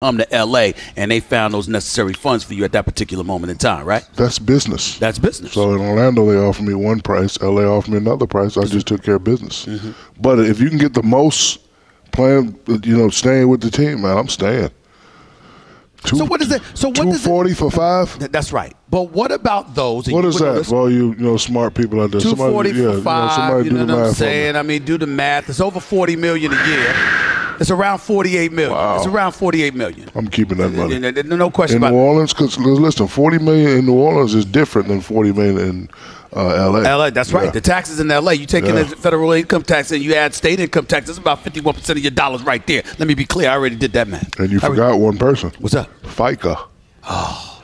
to L.A. and they found those necessary funds for you at that particular moment in time, right? That's business. That's business. So in Orlando, they offered me one price. L.A. offered me another price. I just took care of business. But if you can get the most playing, staying with the team, man, I'm staying. So what is it? So what does $240 for 5? That's right. But what about those? What is that for all you smart people out there? $240 for 5. Somebody do the what I'm math saying? I mean, do the math. It's over $40 million a year. It's around $48 million. Wow. It's around $48 million. I'm keeping that money. No question about it. In New Orleans, because listen, $40 million in New Orleans is different than $40 million in L.A. L.A. That's right. The taxes in L.A. You take in the federal income tax and you add state income tax. That's about 51% of your dollars right there. Let me be clear. I already did that math. And you forgot one person. What's up? FICA. Oh.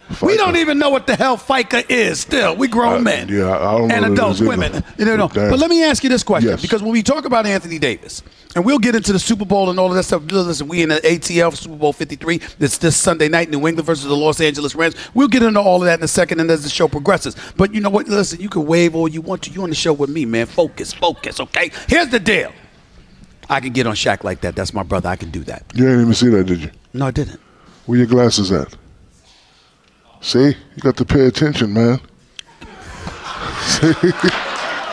FICA. We don't even know what the hell FICA is still. We grown men. I don't know. And adults, women. But let me ask you this question. Yes. Because when we talk about Anthony Davis, and we'll get into the Super Bowl and all of that stuff. Listen, we in the ATL Super Bowl 53. It's this Sunday night, New England versus the Los Angeles Rams. We'll get into all of that in a second and as the show progresses. But you know what? Listen, you can wave all you want to. You on the show with me, man. Focus, okay? Here's the deal. I can get on Shaq like that. That's my brother. I can do that. You didn't even see that, did you? No, I didn't. Where your glasses at? See? You got to pay attention, man.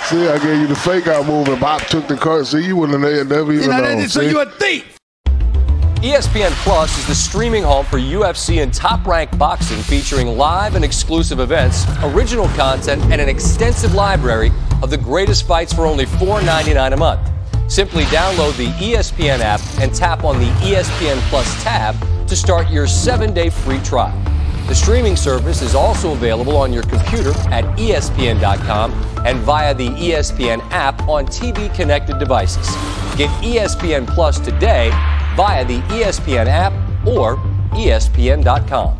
See, I gave you the fake out move and Bob took the card. See, you wouldn't have never even known. So you're a thief. ESPN Plus is the streaming home for UFC and top-ranked boxing, featuring live and exclusive events, original content, and an extensive library of the greatest fights for only $4.99 a month. Simply download the ESPN app and tap on the ESPN Plus tab to start your 7-day free trial. The streaming service is also available on your computer at ESPN.com and via the ESPN app on TV-connected devices. Get ESPN Plus today via the ESPN app or ESPN.com.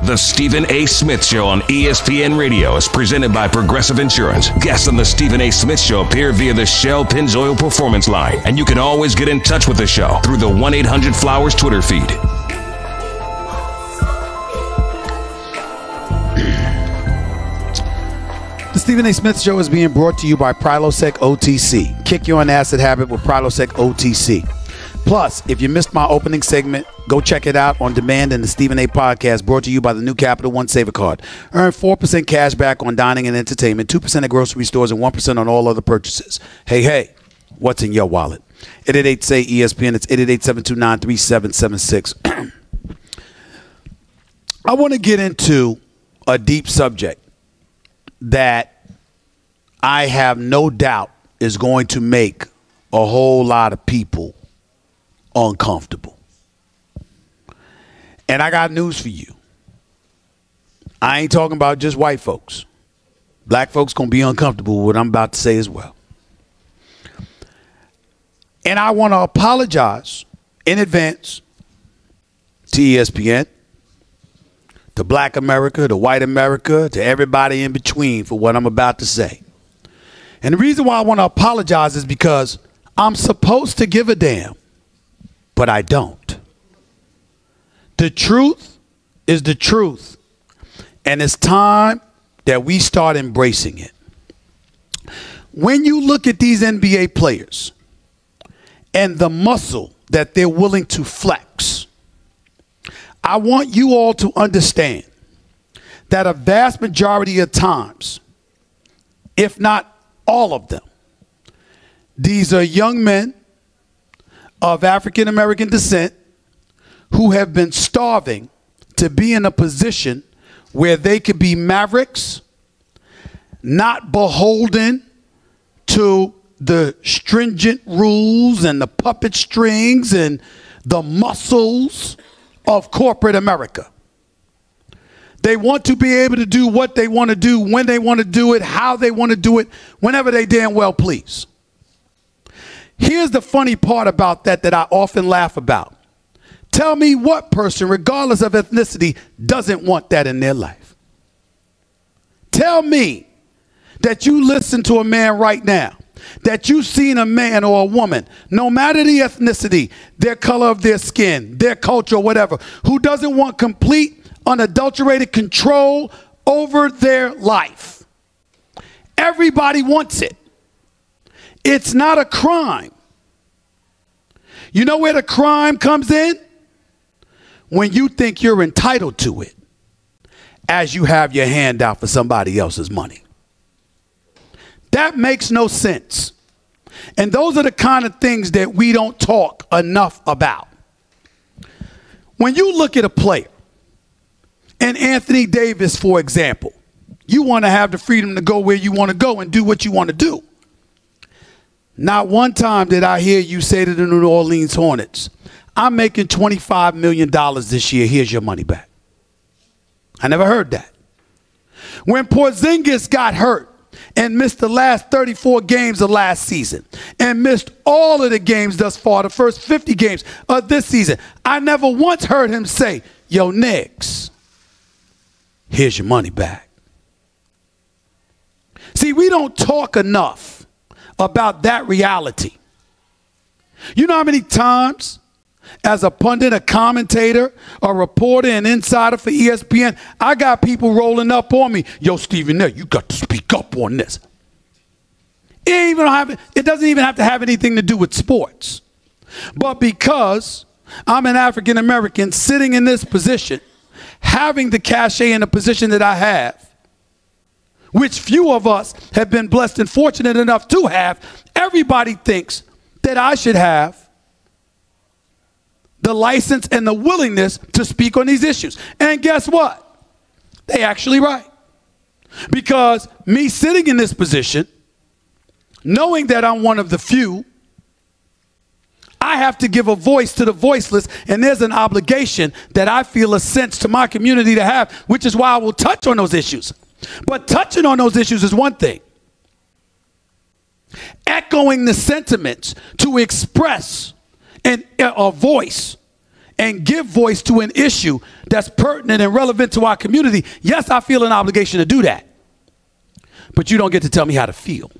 The Stephen A. Smith Show on ESPN Radio is presented by Progressive Insurance. Guests on the Stephen A. Smith Show appear via the Shell Pennzoil Performance Line. And you can always get in touch with the show through the 1-800-FLOWERS Twitter feed. The Stephen A. Smith Show is being brought to you by Prilosec OTC. Kick your acid habit with Prilosec OTC. Plus, if you missed my opening segment, go check it out on demand in the Stephen A. Podcast, brought to you by the new Capital One Saver Card. Earn 4% cash back on dining and entertainment, 2% at grocery stores, and 1% on all other purchases. Hey, what's in your wallet? 888-SAY-ESPN. It's 888-729-3776. I want to get into a deep subject that I have no doubt is going to make a whole lot of people uncomfortable. And I got news for you. I ain't talking about just white folks. Black folks going to be uncomfortable with what I'm about to say as well. And I want to apologize in advance to ESPN, to Black America, to white America, to everybody in between for what I'm about to say. And the reason why I want to apologize is because I'm supposed to give a damn, but I don't. The truth is the truth, and it's time that we start embracing it. When you look at these NBA players and the muscle that they're willing to flex, I want you all to understand that a vast majority of times, if not all of them, these are young men of African American descent who have been starving to be in a position where they could be mavericks, not beholden to the stringent rules and the puppet strings and the muscles of corporate America. They want to be able to do what they want to do, when they want to do it, how they want to do it, whenever they damn well please. Here's the funny part about that I often laugh about. Tell me what person, regardless of ethnicity, doesn't want that in their life. Tell me that you listen to a man right now that you've seen a man or a woman, no matter the ethnicity, their color of their skin, their culture, whatever, who doesn't want complete, unadulterated control over their life? Everybody wants it. It's not a crime. You know where the crime comes in? When you think you're entitled to it, as you have your hand out for somebody else's money. That makes no sense. And those are the kind of things that we don't talk enough about. When you look at a player, and Anthony Davis, for example, you want to have the freedom to go where you want to go and do what you want to do. Not one time did I hear you say to the New Orleans Hornets, I'm making $25 million this year. Here's your money back. I never heard that. When Porzingis got hurt and missed the last 34 games of last season and missed all of the games thus far, the first 50 games of this season, I never once heard him say, yo, Knicks, here's your money back. See, we don't talk enough about that reality. You know how many times as a pundit, a commentator, a reporter, an insider for ESPN, I got people rolling up on me. Yo, Stephen A., you got to speak up on this. It doesn't even have to have anything to do with sports. But because I'm an African American sitting in this position, having the cachet in the position that I have, which few of us have been blessed and fortunate enough to have, everybody thinks that I should have the license and the willingness to speak on these issues. And guess what? They actually right. Because me sitting in this position, knowing that I'm one of the few, I have to give a voice to the voiceless, and there's an obligation that I feel a sense to my community to have, which is why I will touch on those issues. But touching on those issues is one thing. Echoing the sentiments to express a voice and give voice to an issue that's pertinent and relevant to our community, yes, I feel an obligation to do that. But you don't get to tell me how to feel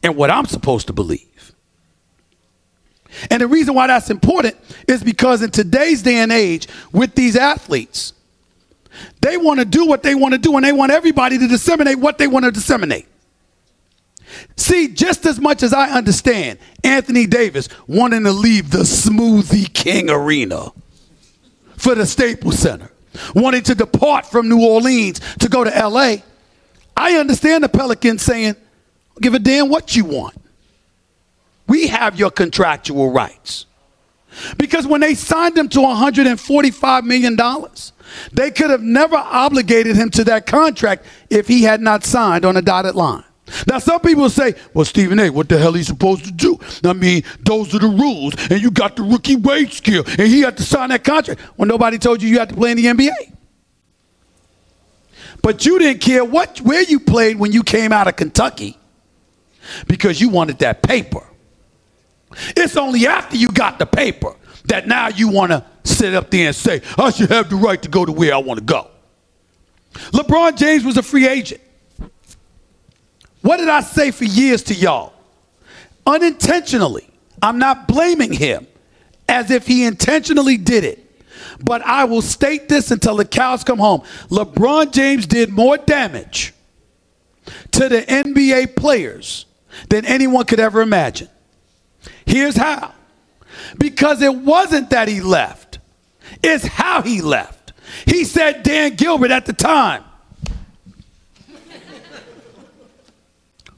and what I'm supposed to believe. And the reason why that's important is because in today's day and age with these athletes, they want to do what they want to do, and they want everybody to disseminate what they want to disseminate. See, just as much as I understand Anthony Davis wanting to leave the Smoothie King Arena for the Staples Center, wanting to depart from New Orleans to go to L.A., I understand the Pelicans saying, give a damn what you want. We have your contractual rights. Because when they signed him to $145 million, they could have never obligated him to that contract if he had not signed on a dotted line. Now, some people say, well, Stephen A., what the hell he's supposed to do? I mean, those are the rules, and you got the rookie wage scale, and he had to sign that contract. Well, nobody told you had to play in the NBA. But you didn't care where you played when you came out of Kentucky because you wanted that paper. It's only after you got the paper that now you want to sit up there and say, I should have the right to go to where I want to go. LeBron James was a free agent. What did I say for years to y'all? Unintentionally. I'm not blaming him as if he intentionally did it. But I will state this until the cows come home. LeBron James did more damage to the NBA players than anyone could ever imagine. Here's how. Because it wasn't that he left. It's how he left. He said Dan Gilbert at the time.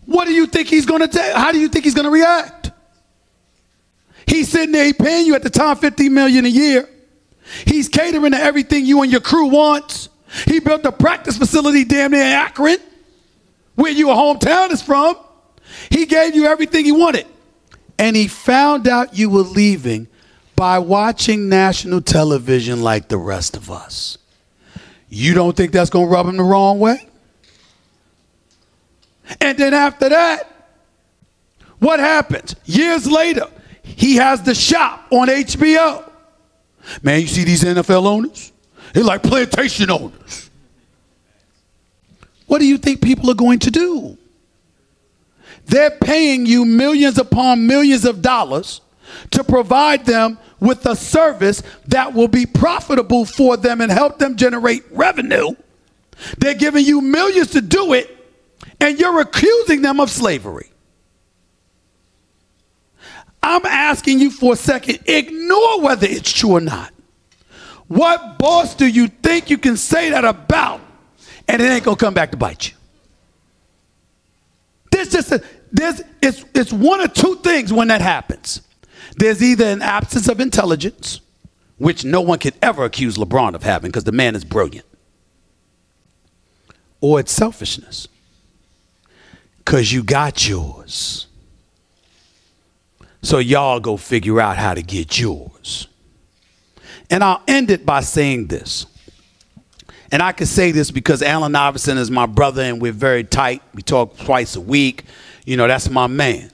What do you think he's going to do? How do you think he's going to react? He's sitting there, he's paying you at the time $50 million a year. He's catering to everything you and your crew wants. He built a practice facility damn near Akron, where your hometown is from. He gave you everything he wanted. And he found out you were leaving by watching national television like the rest of us. You don't think that's going to rub him the wrong way? And then after that, what happens? Years later, he has The Shop on HBO. Man, you see these NFL owners? They're like plantation owners. What do you think people are going to do? They're paying you millions upon millions of dollars to provide them with a service that will be profitable for them and help them generate revenue. They're giving you millions to do it, and you're accusing them of slavery. I'm asking you for a second, ignore whether it's true or not. What boss do you think you can say that about, and it ain't gonna come back to bite you? It's one or two things when that happens. There's either an absence of intelligence, which no one can ever accuse LeBron of having because the man is brilliant, or it's selfishness because you got yours. So y'all go figure out how to get yours. And I'll end it by saying this. And I can say this because Allen Iverson is my brother and we're very tight. We talk twice a week. You know, that's my man.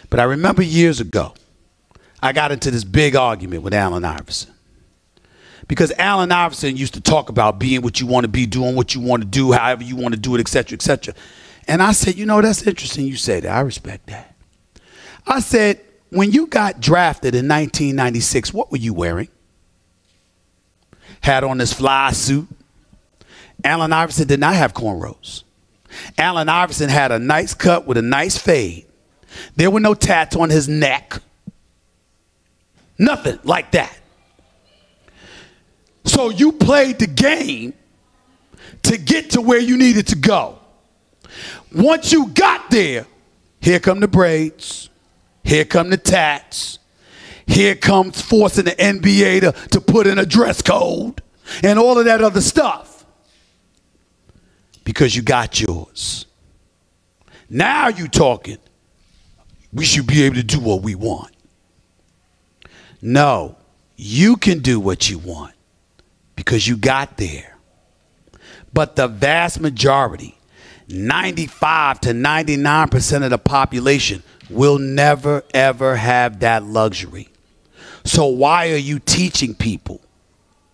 But I remember years ago, I got into this big argument with Allen Iverson. Because Allen Iverson used to talk about being what you want to be, doing what you want to do, however you want to do it, et cetera, et cetera. And I said, you know, that's interesting you say that. I respect that. I said, when you got drafted in 1996, what were you wearing? Had on this fly suit. Allen Iverson did not have cornrows. Allen Iverson had a nice cut with a nice fade. There were no tats on his neck. Nothing like that. So you played the game to get to where you needed to go. Once you got there, here come the braids. Here come the tats. Here comes forcing the NBA to put in a dress code and all of that other stuff. Because you got yours. Now you talking. We should be able to do what we want. No, you can do what you want because you got there. But the vast majority, 95 to 99% of the population will never, ever have that luxury. So why are you teaching people?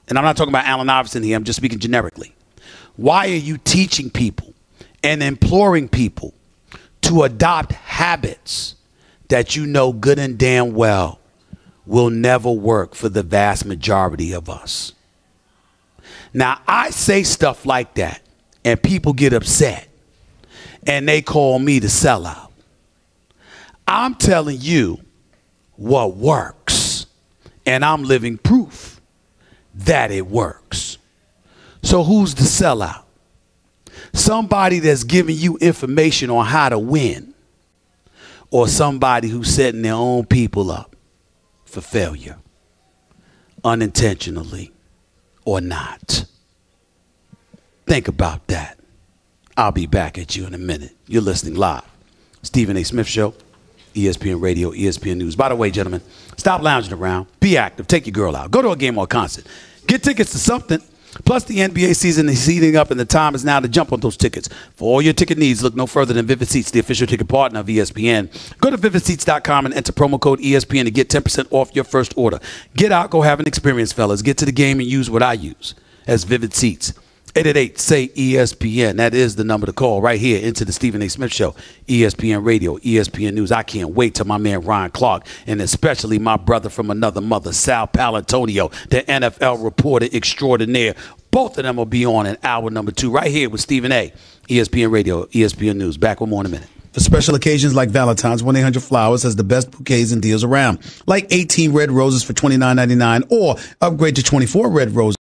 And I'm not talking about Allen Iverson here. I'm just speaking generically. Why are you teaching people and imploring people to adopt habits that you know good and damn well will never work for the vast majority of us? Now, I say stuff like that, and people get upset, and they call me the sellout. I'm telling you what works, and I'm living proof that it works. So who's the sellout? Somebody that's giving you information on how to win, or somebody who's setting their own people up for failure, unintentionally or not? Think about that. I'll be back at you in a minute. You're listening live. Stephen A. Smith Show, ESPN Radio, ESPN News. By the way, gentlemen, stop lounging around. Be active. Take your girl out. Go to a game or a concert. Get tickets to something. Plus, the NBA season is heating up, and the time is now to jump on those tickets. For all your ticket needs, look no further than Vivid Seats, the official ticket partner of ESPN. Go to vividseats.com and enter promo code ESPN to get 10% off your first order. Get out, go have an experience, fellas. Get to the game and use what I use as Vivid Seats. 888-SAY-ESPN. That is the number to call right here into the Stephen A. Smith Show, ESPN Radio, ESPN News. I can't wait till my man Ryan Clark, and especially my brother from another mother, Sal Palantonio, the NFL reporter extraordinaire. Both of them will be on in hour number 2 right here with Stephen A., ESPN Radio, ESPN News. Back with more in a minute. For special occasions like Valentine's, 1-800-Flowers has the best bouquets and deals around. Like 18 red roses for $29.99 or upgrade to 24 red roses